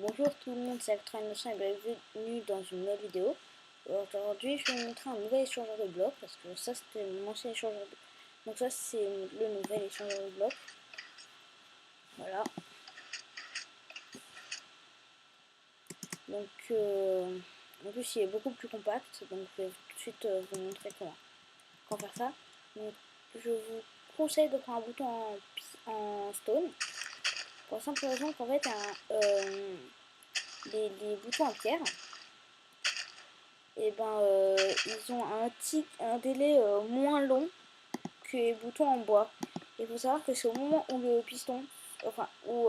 Bonjour tout le monde, c'est Actra Innocent et bienvenue dans une nouvelle vidéo. Aujourd'hui, je vais vous montrer un nouvel échangeur de blocs parce que ça c'était mon ancien échangeur de blocs. Donc ça c'est le nouvel échangeur de blocs. Voilà. Donc en plus il est beaucoup plus compact. Donc je vais tout de suite vous montrer comment faire ça. Donc je vous conseille de prendre un bouton en stone. Pour la simple raison qu'en fait les boutons en pierre, et ils ont un délai moins long que les boutons en bois. Il faut savoir que c'est au moment où le piston, enfin où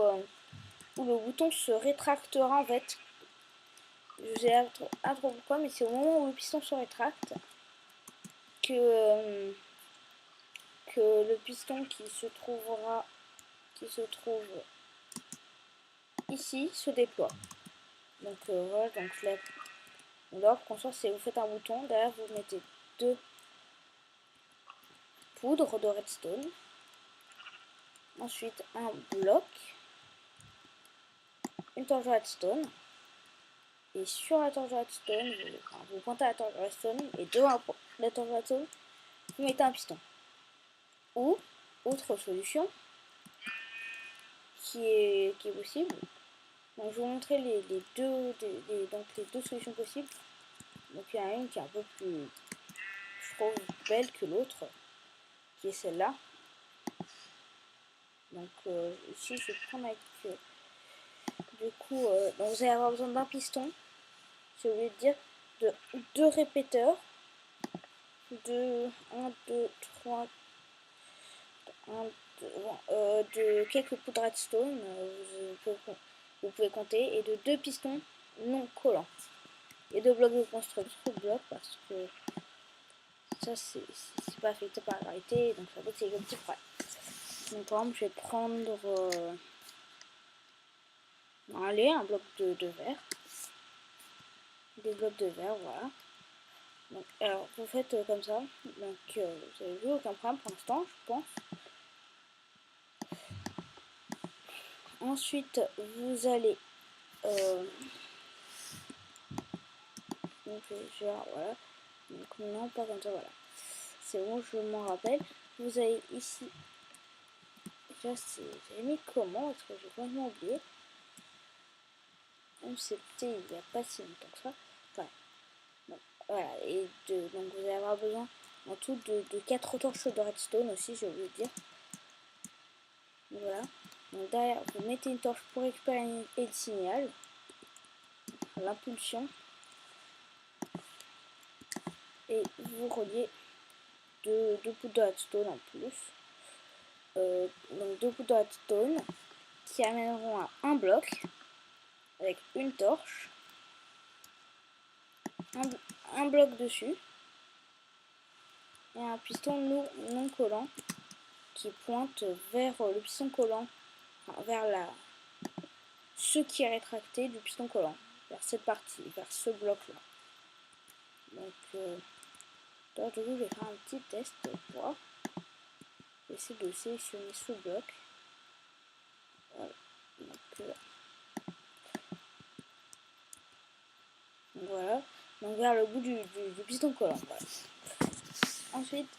le bouton se rétractera en fait. Je sais pas trop pourquoi, mais c'est au moment où le piston se rétracte que le piston qui se trouve ici se déploie. Donc voilà, donc là pour construire, c'est vous faites un bouton, derrière vous mettez deux poudres de redstone, ensuite un bloc, une torche de redstone, et sur la torche de redstone, vous pointez à la torche de redstone, et devant la torche de redstone, vous mettez un piston. Ou, autre solution, qui est possible, donc je vais vous montrer les deux solutions possibles. Donc il y en a une qui est un peu plus, je trouve, belle que l'autre, qui est celle-là. Donc ici je vais prendre avec du coup donc vous allez avoir besoin d'un piston, j'ai oublié de dire, de deux répéteurs, de 1, 2, 3, de quelques poudres de redstone, vous pouvez compter, et de deux pistons non collants. Et deux blocs de construction parce que ça c'est pas affecté par la gravité, donc ça peut c'est le petit problème. Donc par exemple je vais prendre allez, un bloc de verre. Des blocs de verre, voilà. Donc, alors vous faites comme ça. Donc vous avez vu, aucun problème pour l'instant, je pense. Ensuite vous allez donc voilà. Donc non, pas comme ça, voilà. C'est bon, je m'en rappelle. Vous avez ici, déjà j'ai mis comment, est-ce que j'ai complètement oublié. C'était il n'y a pas si longtemps que ça. Enfin, bon, voilà, et donc vous allez avoir besoin en tout de 4 torches de redstone aussi, j'ai oublié de dire. Voilà. Donc derrière, vous mettez une torche pour récupérer le signal, l'impulsion, et vous reliez deux bouts de redstone en plus. Donc deux bouts de redstone qui amèneront à un bloc avec une torche, un bloc dessus et un piston non collant qui pointe vers le piston collant, enfin, vers ce qui est rétracté du piston collant, vers cette partie, vers ce bloc là. Donc là, du coup, je vais faire un petit test pour voir. Essayer de sélectionner ce bloc. Voilà. Donc, voilà. Donc vers le bout du piston collant. Voilà. Ensuite,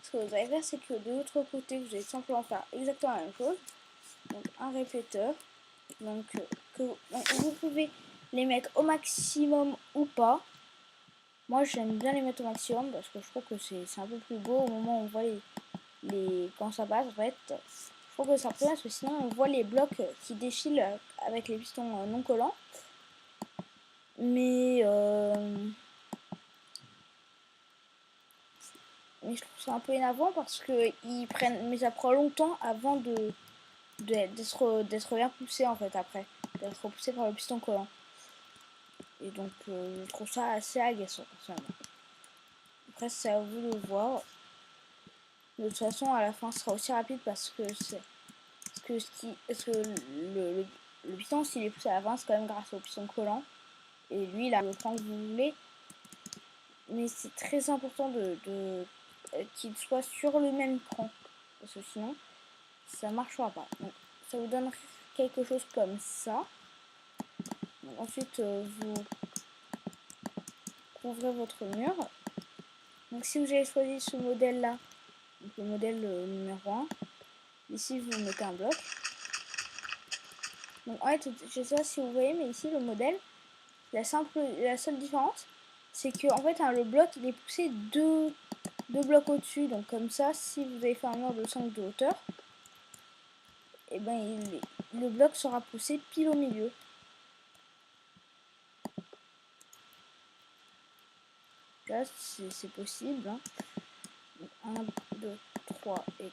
ce que vous allez faire, c'est que de l'autre côté, vous allez simplement faire exactement la même chose. Donc un répéteur. Donc, vous pouvez les mettre au maximum ou pas. Moi j'aime bien les mettre au maximum parce que je trouve que c'est un peu plus beau au moment où on voit quand ça passe en fait. Je trouve que c'est un peu bien parce que sinon on voit les blocs qui défilent avec les pistons non collants. Mais je trouve ça un peu énervant parce que mais ça prend longtemps avant d'être bien poussé en fait après, d'être poussé par le piston collant. Et donc je trouve ça assez agaçant personnellement. Après c'est à vous de voir. De toute façon à la fin ce sera aussi rapide parce que le piston s'il est poussé à l'avant c'est quand même grâce au piston collant. Et lui il a le temps que vous voulez. Mais c'est très important qu'il soit sur le même cran. Parce que sinon ça marchera pas. Donc ça vous donne quelque chose comme ça. Ensuite, vous couvrez votre mur. Donc si vous avez choisi ce modèle là, donc le modèle numéro 1, ici vous mettez un bloc. Donc en fait, je ne sais pas si vous voyez, mais ici le modèle, la seule différence, c'est que en fait le bloc il est poussé deux blocs au-dessus. Donc comme ça, si vous avez fait un mur de 5 de hauteur, et ben le bloc sera poussé pile au milieu. Là c'est possible. Hein. 1, 2, 3 et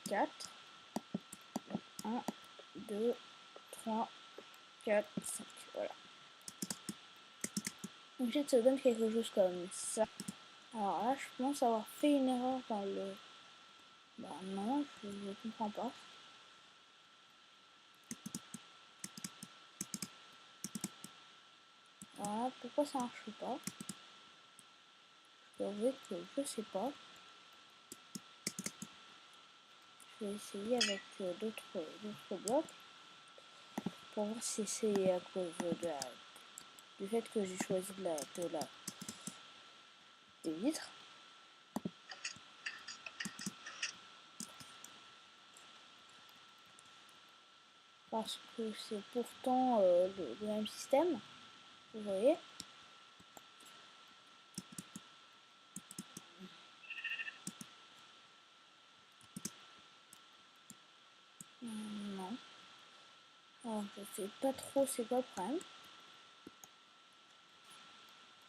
4. 1, 2, 3, 4, 5. Voilà. Ensuite, ça donne quelque chose comme ça. Alors là, je pense avoir fait une erreur dans le... Bah non, je ne comprends pas. Voilà, pourquoi ça marche pas? Je dois avouer que je sais pas. Je vais essayer avec d'autres blocs pour voir si c'est à cause du fait que j'ai choisi des vitres. Parce que c'est pourtant le même système, vous voyez. Non. Alors, je sais pas trop c'est quoi le problème.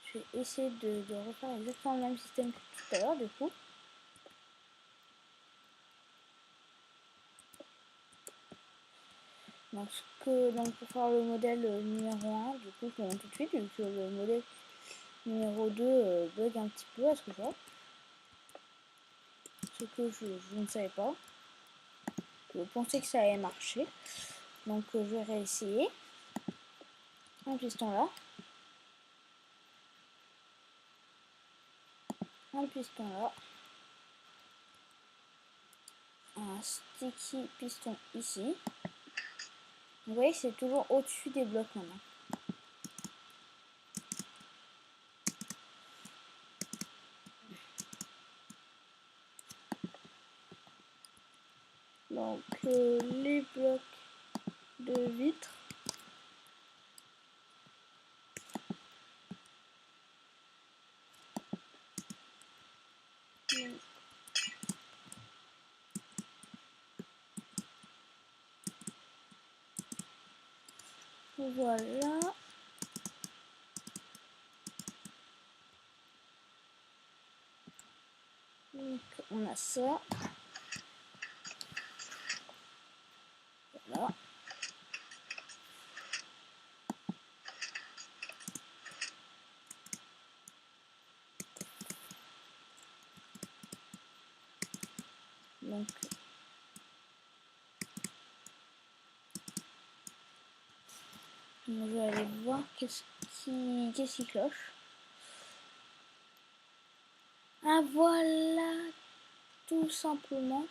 Je vais essayer de refaire exactement le même système que tout à l'heure, du coup. Donc, pour faire le modèle numéro 1, du coup, je vous montre tout de suite, vu que le modèle numéro 2 bug un petit peu à ce que je vois. Ce que je ne savais pas. Je pensais que ça allait marcher. Donc, je vais réessayer. Un piston là. Un piston là. Un sticky piston ici. Vous voyez, c'est toujours au-dessus des blocs maintenant. Donc, les blocs de vitres. Voilà. Donc, on a ça. Voilà. Donc, je vais aller voir qu'est-ce qui cloche. Ah voilà, tout simplement.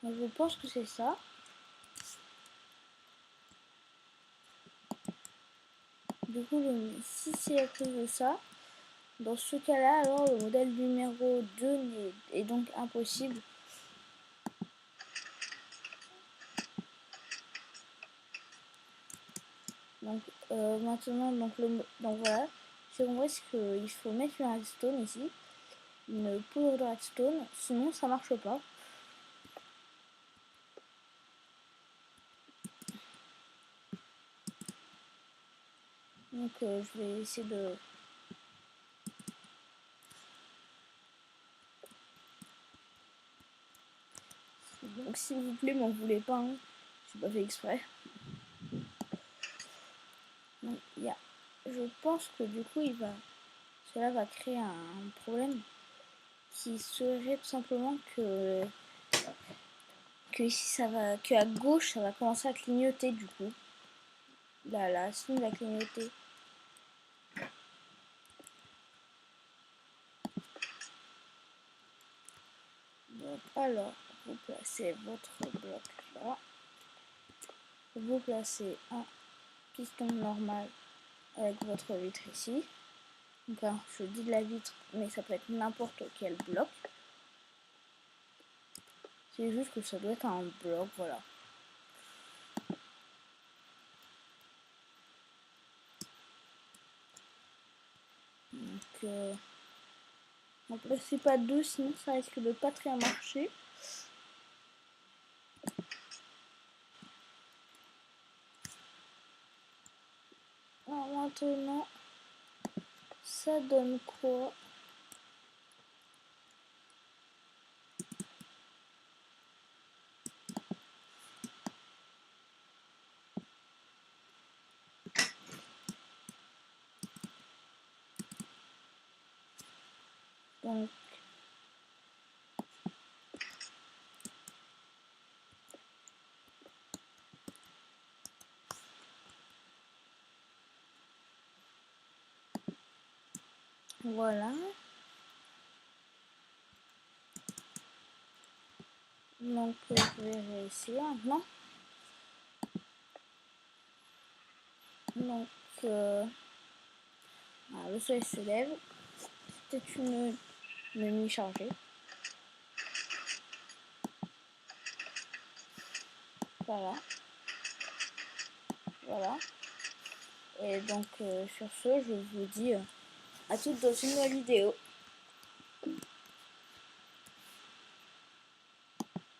Je pense que c'est ça. Du coup, si c'est à cause de ça, dans ce cas-là, alors le modèle numéro 2 est donc impossible. Donc maintenant, donc voilà, j'ai compris qu'il faut mettre une redstone ici, une poudre de redstone, sinon ça marche pas. Donc je vais essayer de... Donc s'il vous plaît, m'en voulez pas, hein. J'ai pas fait exprès. Donc je pense que du coup cela va créer un problème qui serait tout simplement que ici à gauche ça va commencer à clignoter du coup. La signe va clignoter. Donc, alors, vous placez votre bloc là. Vous placez un piston normal avec votre vitre ici. Donc hein, je dis de la vitre, mais ça peut être n'importe quel bloc. C'est juste que ça doit être un bloc, voilà. Donc on ne laisse pas deux, sinon ça risque de pas très marcher. Alors maintenant, ça donne quoi? Donc voilà. Donc je vais réessayer maintenant. Donc le soleil se lève. C'était une nuit chargée. Voilà. Voilà. Et donc sur ce, je vous dis à toutes dans une nouvelle vidéo.